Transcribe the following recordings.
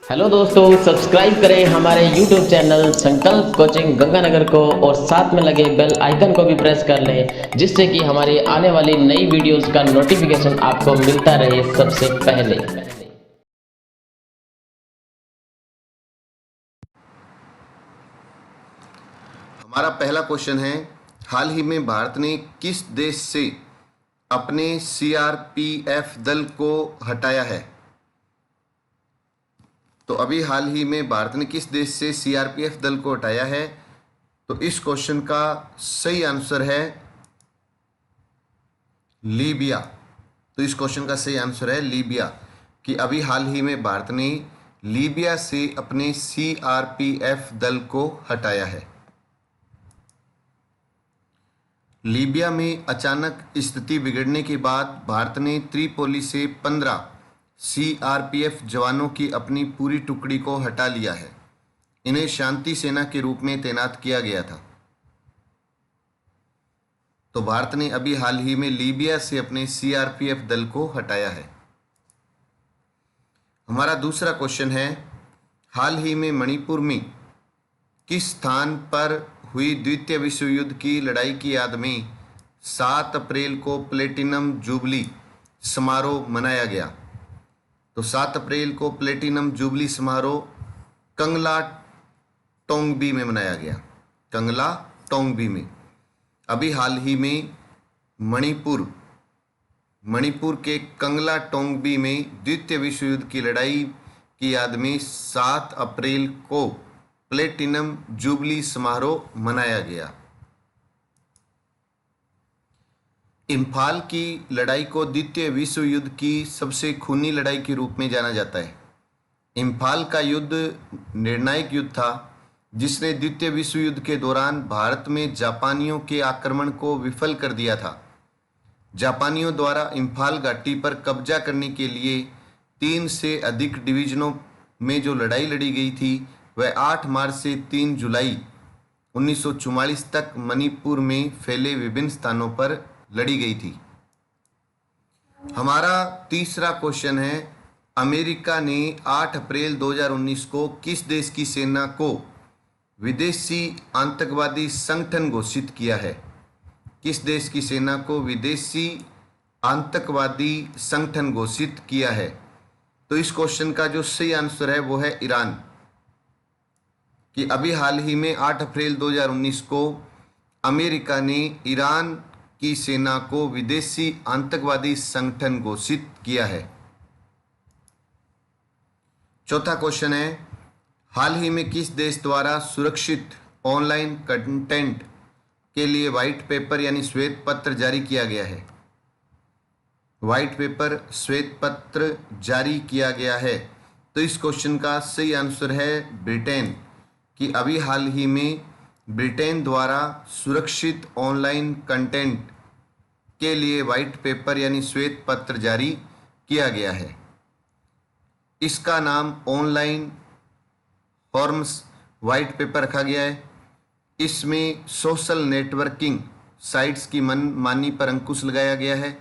Hello दोस्तों, subscribe करें हमारे YouTube चैनल संकल्प कोचिंग गंगानगर को और साथ में लगे बेल आइकन को भी प्रेस कर लें, जिससे कि हमारी आने वाली नई वीडियोस का नोटिफिकेशन आपको मिलता रहे सबसे पहले। हमारा पहला क्वेश्चन है, हाल ही में भारत ने किस देश से अपने सीआरपीएफ दल को हटाया है? तो अभी हाल ही में भारत ने किस देश से सीआरपीएफ दल को हटाया है? तो इस क्वेश्चन का सही आंसर है लीबिया। तो इस क्वेश्चन का सही आंसर है लीबिया, कि अभी हाल ही में भारत ने लीबिया से अपने सीआरपीएफ दल को हटाया है। लीबिया में अचानक स्थिति बिगड़ने के बाद भारत ने त्रिपोली से 15 सीआरपीएफ जवानों की अपनी पूरी टुकड़ी को हटा लिया है। इन्हें शांति सेना के रूप में तैनात किया गया था। तो भारत ने अभी हाल ही में लीबिया से अपने सीआरपीएफ दल को हटाया है। हमारा दूसरा क्वेश्चन है, हाल ही में मणिपुर में किस स्थान पर हुई द्वितीय विश्व युद्ध की लड़ाई की याद में 7 अप्रैल को प्लेटिनम जुबली समारोह मनाया गया? तो 7 अप्रैल को प्लेटिनम जुबली समारोह कंगला टोंगबी में मनाया गया। कंगला टोंगबी में अभी हाल ही में मणिपुर के कंगला टोंगबी में द्वितीय विश्व युद्ध की लड़ाई की याद में 7 अप्रैल को प्लेटिनम जुबली समारोह मनाया गया। इम्फाल की लड़ाई को द्वितीय विश्व युद्ध की सबसे खूनी लड़ाई के रूप में जाना जाता है। इम्फाल का युद्ध निर्णायक युद्ध था, जिसने द्वितीय विश्व युद्ध के दौरान भारत में जापानियों के आक्रमण को विफल कर दिया था। जापानियों द्वारा इम्फाल घाटी पर कब्जा करने के लिए 3 से अधिक डिवीजनों में जो लड़ाई लड़ी गई थी, वह 8 मार्च से 3 जुलाई 1944 तक मणिपुर में फैले विभिन्न स्थानों पर लड़ी गई थी। हमारा तीसरा क्वेश्चन है, अमेरिका ने 8 अप्रैल 2019 को किस देश की सेना को विदेशी आतंकवादी संगठन घोषित किया है? किस देश की सेना को विदेशी आतंकवादी संगठन घोषित किया है? तो इस क्वेश्चन का जो सही आंसर है वो है ईरान, कि अभी हाल ही में 8 अप्रैल 2019 को अमेरिका ने ईरान की सेना को विदेशी आतंकवादी संगठन घोषित किया है। चौथा क्वेश्चन है, हाल ही में किस देश द्वारा सुरक्षित ऑनलाइन कंटेंट के लिए व्हाइट पेपर यानी श्वेत पत्र जारी किया गया है? व्हाइट पेपर श्वेत पत्र जारी किया गया है। तो इस क्वेश्चन का सही आंसर है ब्रिटेन, कि अभी हाल ही में ब्रिटेन द्वारा सुरक्षित ऑनलाइन कंटेंट के लिए व्हाइट पेपर यानी श्वेत पत्र जारी किया गया है। इसका नाम ऑनलाइन फॉर्म्स व्हाइट पेपर रखा गया है। इसमें सोशल नेटवर्किंग साइट्स की मनमानी पर अंकुश लगाया गया है।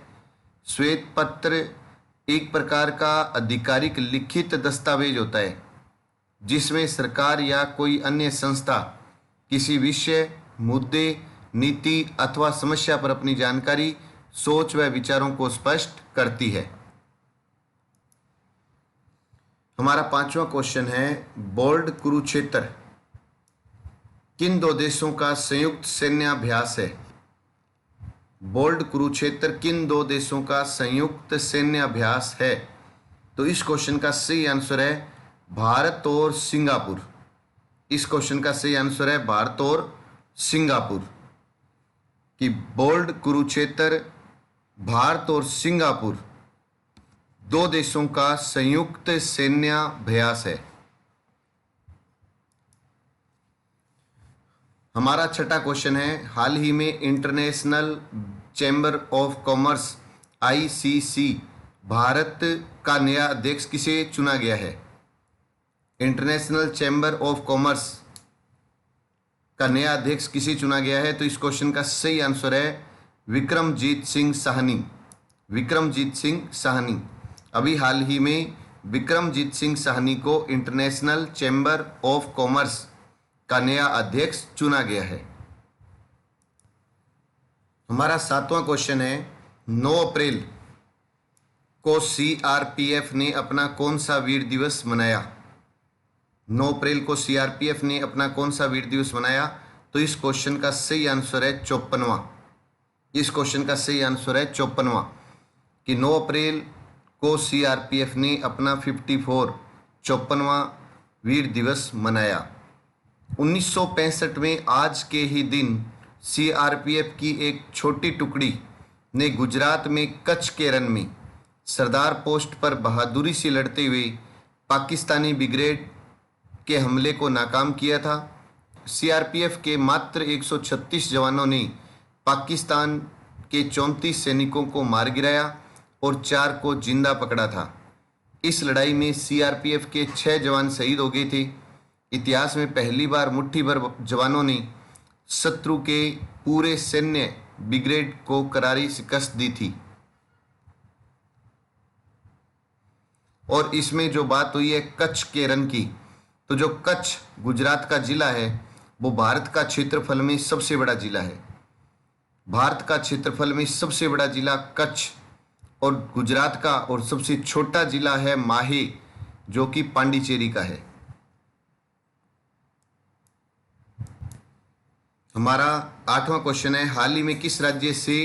श्वेत पत्र एक प्रकार का आधिकारिक लिखित दस्तावेज होता है, जिसमें सरकार या कोई अन्य संस्था किसी विषय, मुद्दे, नीति अथवा समस्या पर अपनी जानकारी, सोच व विचारों को स्पष्ट करती है। हमारा पांचवा क्वेश्चन है, बोल्ड कुरुक्षेत्र किन 2 देशों का संयुक्त सैन्याभ्यास है? बोल्ड कुरुक्षेत्र किन 2 देशों का संयुक्त सैन्याभ्यास है? तो इस क्वेश्चन का सही आंसर है भारत और सिंगापुर। इस क्वेश्चन का सही आंसर है भारत और सिंगापुर, कि बोल्ड कुरुक्षेत्र भारत और सिंगापुर 2 देशों का संयुक्त सैन्याभ्यास है। हमारा छठा क्वेश्चन है, हाल ही में international chamber of commerce ICC Bharat का नया अध्यक्ष किसे चुना गया है? इंटरनेशनल चैम्बर ऑफ कॉमर्स का नया अध्यक्ष किसे चुना गया है? तो इस क्वेश्चन का सही आंसर है विक्रमजीत सिंह साहनी। विक्रमजीत सिंह साहनी अभी हाल ही में विक्रमजीत सिंह साहनी को इंटरनेशनल चैम्बर ऑफ कॉमर्स का नया अध्यक्ष चुना गया है? हमारा 7वां क्वेश्चन है, 9 अप्रैल को सीआरपीएफ ने अपना कौन सा वीर दिवस मनाया? 9 अप्रैल को सीआरपीएफ ने अपना कौन सा वीर दिवस मनाया? तो इस क्वेश्चन का सही आंसर है 54वां। इस क्वेश्चन का सही आंसर है 54वां कि 9 अप्रैल को सीआरपीएफ ने अपना 54वां वीर दिवस मनाया। 1965 में आज के ही दिन सीआरपीएफ की एक छोटी टुकड़ी ने गुजरात में कच्छ के रन में सरदार पोस्ट पर बहादुरी से लड़ते हुए पाकिस्तानी ब्रिगेड के हमले को नाकाम किया था। सीआरपीएफ के मात्र 136 जवानों ने पाकिस्तान के 34 सैनिकों को मार गिराया और 4 को जिंदा पकड़ा था। इस लड़ाई में सीआरपीएफ के 6 जवान शहीद हो गए थे। इतिहास में पहली बार मुट्ठी भर जवानों ने शत्रु के पूरे सैन्य ब्रिगेड को करारी शिकस्त दी थी। और इसमें जो बात हुई है कच्छ के रन की, तो जो कच्छ गुजरात का जिला है वो भारत का क्षेत्रफल में सबसे बड़ा जिला है। भारत का क्षेत्रफल में सबसे बड़ा जिला कच्छ और गुजरात का और सबसे छोटा जिला है माहे, जो कि पांडिचेरी का है। हमारा 8वां क्वेश्चन है, हाल ही में किस राज्य से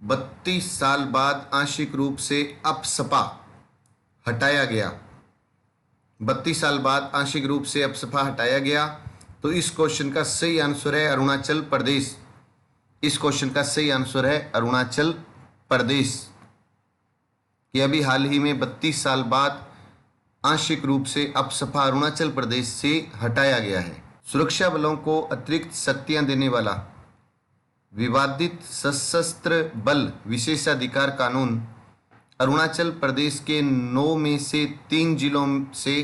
32 साल बाद आंशिक रूप से अपसपा हटाया गया? 32 साल बाद आंशिक रूप से अपसपा हटाया गया। तो इस क्वेश्चन का सही आंसर है अरुणाचल प्रदेश। इस क्वेश्चन का सही आंसर है अरुणाचल प्रदेश कि अभी हाल ही में 32 साल बाद आंशिक रूप से अपसपा अरुणाचल प्रदेश से हटाया गया है। सुरक्षा बलों को अतिरिक्त शक्तियां देने वाला विवादित सशस्त्र बल विशेषाधिकार कानून अरुणाचल प्रदेश के 9 में से 3 जिलों से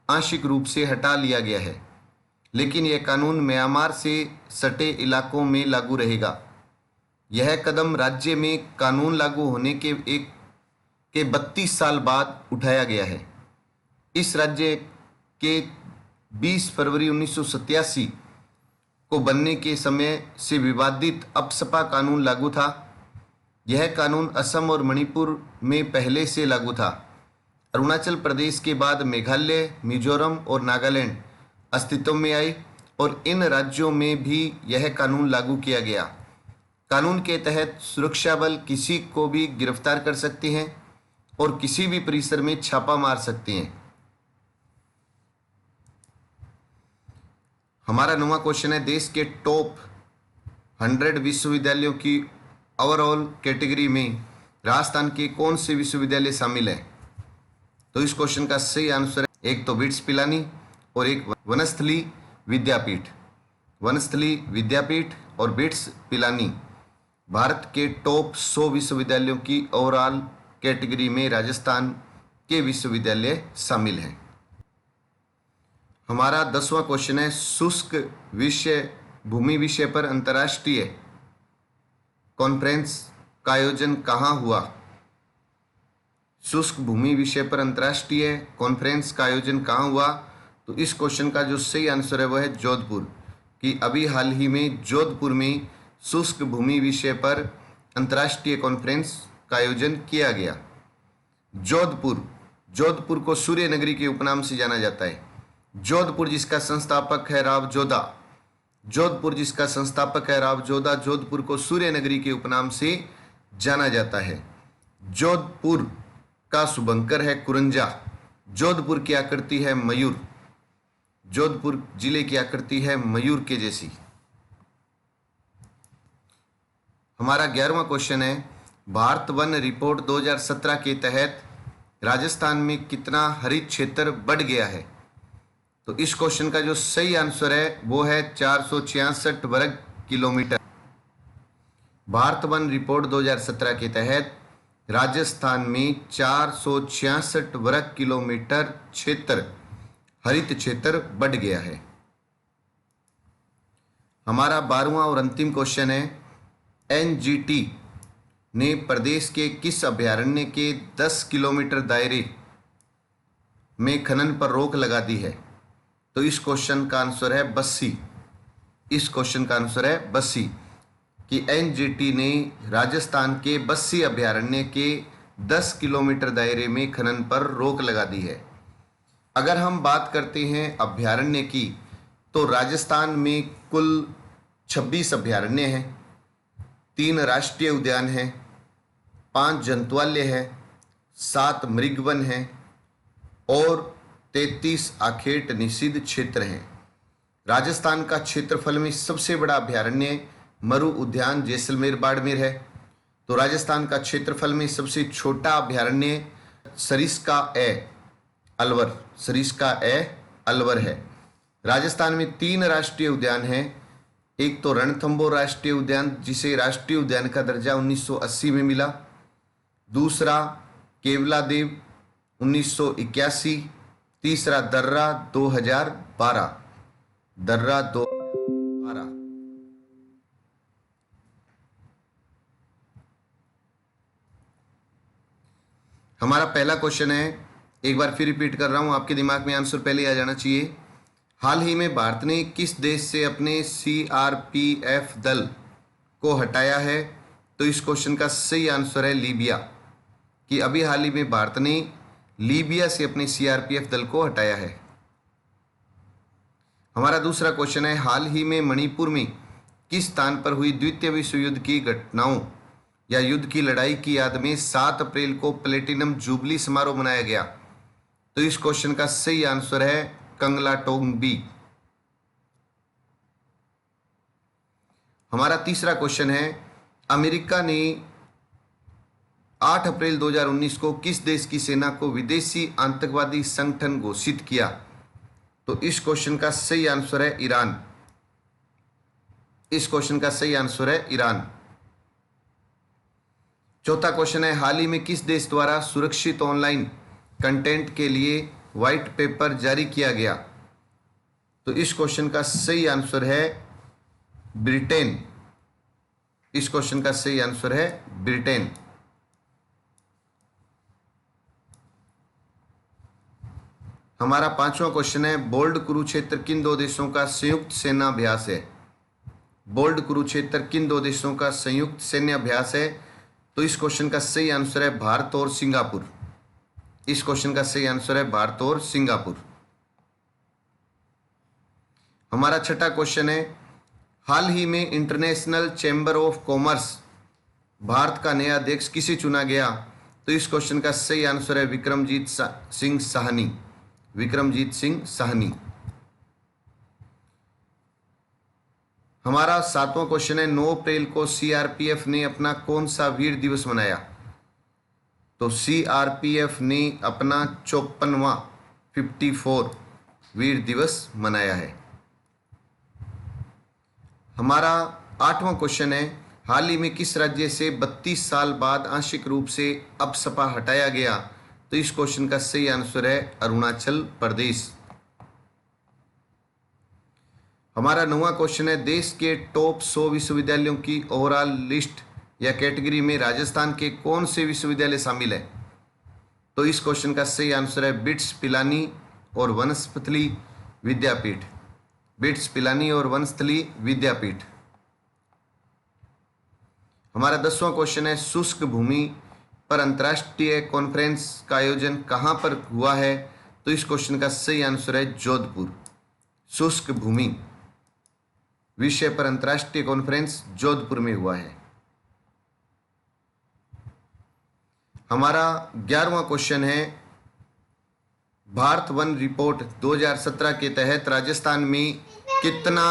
आंशिक रूप से हटा लिया गया है, लेकिन यह कानून म्यांमार से सटे इलाकों में लागू रहेगा। यह कदम राज्य में कानून लागू होने के 32 साल बाद उठाया गया है। इस राज्य के 20 फरवरी 1987 को बनने के समय से विवादित अपसपा कानून लागू था। यह कानून असम और मणिपुर में पहले से लागू था। अरुणाचल प्रदेश के बाद मेघालय, मिजोरम और नागालैंड अस्तित्व में आई और इन राज्यों में भी यह कानून लागू किया गया। कानून के तहत सुरक्षा बल किसी को भी गिरफ्तार कर सकते हैं और किसी भी परिसर में छापा मार सकते हैं। हमारा 9वां क्वेश्चन है, देश के टॉप 100 विश्वविद्यालयों की ओवरऑल कैटेगरी में राजस्थान के कौन से विश्वविद्यालय शामिल है? तो इस क्वेश्चन का सही आंसर है एक तो बिट्स पिलानी और एक वनस्थली विद्यापीठ। वनस्थली विद्यापीठ और बिट्स पिलानी भारत के टॉप 100 विश्वविद्यालयों की ओवरऑल कैटेगरी में राजस्थान के विश्वविद्यालय शामिल हैं। हमारा 10वां क्वेश्चन है, शुष्क विषय भूमि विषय पर अंतर्राष्ट्रीय कॉन्फ्रेंस का आयोजन कहाँ हुआ? शुष्क भूमि विषय पर अंतर्राष्ट्रीय कॉन्फ्रेंस का आयोजन कहाँ हुआ? तो इस क्वेश्चन का जो सही आंसर है वह है जोधपुर, कि अभी हाल ही में जोधपुर में शुष्क भूमि विषय पर अंतर्राष्ट्रीय कॉन्फ्रेंस का आयोजन किया गया। जोधपुर को सूर्य नगरी के उपनाम से जाना जाता है। जोधपुर जिसका संस्थापक है राव जोधा, जोधपुर को सूर्य नगरी के उपनाम से जाना जाता है। जोधपुर का शुभंकर है कुरंजा। जोधपुर की आकृति है मयूर। जोधपुर जिले की आकृति है मयूर के जैसी। हमारा 11वां क्वेश्चन है, भारत वन रिपोर्ट 2017 के तहत राजस्थान में कितना हरित क्षेत्र बढ़ गया है? तो इस क्वेश्चन का जो सही आंसर है वो है 466 वर्ग किलोमीटर। भारत वन रिपोर्ट 2017 के तहत राजस्थान में 466 वर्ग किलोमीटर क्षेत्र हरित क्षेत्र बढ़ गया है। हमारा 12वां और अंतिम क्वेश्चन है, एनजीटी ने प्रदेश के किस अभयारण्य के 10 किलोमीटर दायरे में खनन पर रोक लगा दी है? तो इस क्वेश्चन का आंसर है बस्सी। इस क्वेश्चन का आंसर है बस्सी कि एनजीटी ने राजस्थान के बस्सी अभयारण्य के 10 किलोमीटर दायरे में खनन पर रोक लगा दी है। अगर हम बात करते हैं अभयारण्य की, तो राजस्थान में कुल 26 अभयारण्य हैं, 3 राष्ट्रीय उद्यान हैं, 5 जंतुआलय हैं, 7 मृगवन हैं और 33 आखेट निषिद्ध क्षेत्र हैं। राजस्थान का क्षेत्रफल में सबसे बड़ा अभयारण्य मरु उद्यान जैसलमेर बाड़मेर है। तो राजस्थान का क्षेत्रफल में सबसे छोटा अभयारण्य सरिस्का ए अलवर है। राजस्थान में 3 राष्ट्रीय उद्यान हैं। एक तो रणथंभौर राष्ट्रीय उद्यान, जिसे राष्ट्रीय उद्यान का दर्जा 1980 में मिला। दूसरा केवलादेव 1981। तीसरा दर्रा 2012। हमारा पहला क्वेश्चन है, एक बार फिर रिपीट कर रहा हूं, आपके दिमाग में आंसर पहले आ जाना चाहिए। हाल ही में भारत ने किस देश से अपने सीआरपीएफ दल को हटाया है? तो इस क्वेश्चन का सही आंसर है लीबिया, कि अभी हाल ही में भारत ने लीबिया से अपने सीआरपीएफ दल को हटाया है। हमारा दूसरा क्वेश्चन है, हाल ही में मणिपुर में किस स्थान पर हुई द्वितीय विश्व युद्ध की घटनाओं या युद्ध की लड़ाई की याद में 7 अप्रैल को प्लेटिनम जुबली समारोह मनाया गया? तो इस क्वेश्चन का सही आंसर है कंगलाटोंगबी। हमारा तीसरा क्वेश्चन है, अमेरिका ने 8 अप्रैल 2019 को किस देश की सेना को विदेशी आतंकवादी संगठन घोषित किया? तो इस क्वेश्चन का सही आंसर है ईरान। इस क्वेश्चन का सही आंसर है ईरान। चौथा क्वेश्चन है, हाल ही में किस देश द्वारा सुरक्षित ऑनलाइन कंटेंट के लिए व्हाइट पेपर जारी किया गया? तो इस क्वेश्चन का सही आंसर है ब्रिटेन। इस क्वेश्चन का सही आंसर है ब्रिटेन। हमारा पांचवा क्वेश्चन है, बोल्ड कुरुक्षेत्र किन 2 देशों का संयुक्त सैन्य अभ्यास है? बोल्ड कुरुक्षेत्र किन 2 देशों का संयुक्त सैन्य अभ्यास है? तो इस क्वेश्चन का सही आंसर है भारत और सिंगापुर। इस क्वेश्चन का सही आंसर है भारत और सिंगापुर। हमारा छठा क्वेश्चन है, हाल ही में international chamber of commerce Bharat का नया अध्यक्ष किसे चुना गया? तो इस क्वेश्चन का सही आंसर है विक्रमजीत सिंह साहनी। विक्रमजीत सिंह साहनी। हमारा 7वां क्वेश्चन है, 9 अप्रैल को सीआरपीएफ ने अपना कौन सा वीर दिवस मनाया? तो सीआरपीएफ ने अपना 54वां 54 वीर दिवस मनाया है। हमारा 8वां क्वेश्चन है, हाल ही में किस राज्य से 32 साल बाद आंशिक रूप से अपसपा हटाया गया? तो इस क्वेश्चन का सही आंसर है अरुणाचल प्रदेश। हमारा 9वां क्वेश्चन है, देश के टॉप 100 विश्वविद्यालयों की ओवरऑल लिस्ट या कैटेगरी में राजस्थान के कौन से विश्वविद्यालय शामिल है? तो इस क्वेश्चन का सही आंसर है बिट्स पिलानी और वनस्थली विद्यापीठ। बिट्स पिलानी और वनस्थली विद्यापीठ। हमारा 10वां क्वेश्चन है, शुष्क भूमि पर अंतर्राष्ट्रीय कॉन्फ्रेंस का आयोजन कहां पर हुआ है? तो इस क्वेश्चन का सही आंसर है जोधपुर। शुष्क भूमि विषय पर अंतर्राष्ट्रीय कॉन्फ्रेंस जोधपुर में हुआ है। हमारा 11वां क्वेश्चन है, भारत वन रिपोर्ट 2017 के तहत राजस्थान में कितना?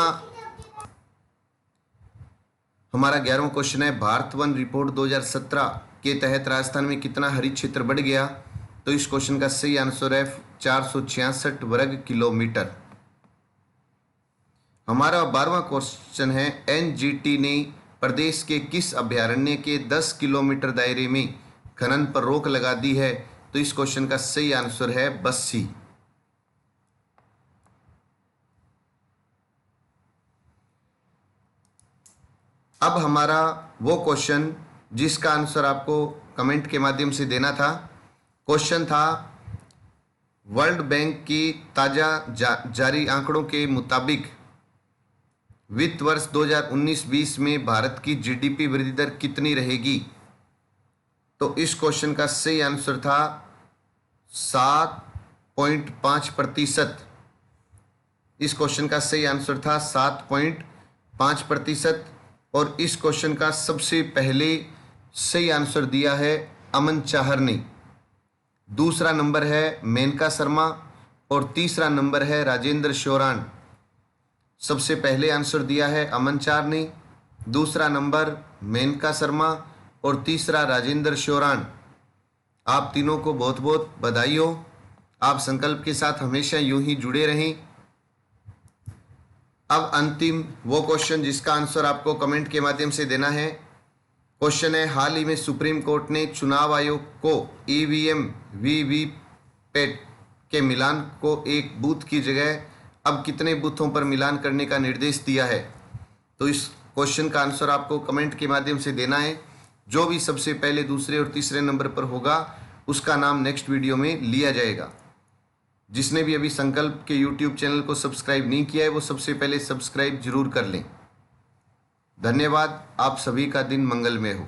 हमारा 11वां क्वेश्चन है, भारत वन रिपोर्ट 2017 के तहत राजस्थान में कितना हरित क्षेत्र बढ़ गया? तो इस क्वेश्चन का सही आंसर है 466 वर्ग किलोमीटर। हमारा 12वां क्वेश्चन है, एनजीटी ने प्रदेश के किस अभयारण्य के 10 किलोमीटर दायरे में खनन पर रोक लगा दी है? तो इस क्वेश्चन का सही आंसर है बस्सी। अब हमारा वो क्वेश्चन जिसका आंसर आपको कमेंट के माध्यम से देना था, क्वेश्चन था वर्ल्ड बैंक की ताज़ा जारी आंकड़ों के मुताबिक वित्त वर्ष 2019-20 में भारत की जीडीपी वृद्धि दर कितनी रहेगी? तो इस क्वेश्चन का सही आंसर था 7.5%। इस क्वेश्चन का सही आंसर था 7.5%। और इस क्वेश्चन का सबसे पहले सही आंसर दिया है अमन चाहर ने, दूसरा नंबर है मेनका शर्मा और तीसरा नंबर है राजेंद्र शोरान। सबसे पहले आंसर दिया है अमन चाहर ने, दूसरा नंबर मेनका शर्मा और तीसरा राजेंद्र शोरान। आप तीनों को बहुत बहुत बधाई हो। आप संकल्प के साथ हमेशा यूं ही जुड़े रहें। अब अंतिम वो क्वेश्चन जिसका आंसर आपको कमेंट के माध्यम से देना है। क्वेश्चन है, हाल ही में सुप्रीम कोर्ट ने चुनाव आयोग को ईवीएम वीवीपैट के मिलान को एक बूथ की जगह अब कितने बूथों पर मिलान करने का निर्देश दिया है? तो इस क्वेश्चन का आंसर आपको कमेंट के माध्यम से देना है। जो भी सबसे पहले, दूसरे और तीसरे नंबर पर होगा उसका नाम नेक्स्ट वीडियो में लिया जाएगा। जिसने भी अभी संकल्प के यूट्यूब चैनल को सब्सक्राइब नहीं किया है वो सबसे पहले सब्सक्राइब जरूर कर लें। धन्यवाद। आप सभी का दिन मंगलमय हो।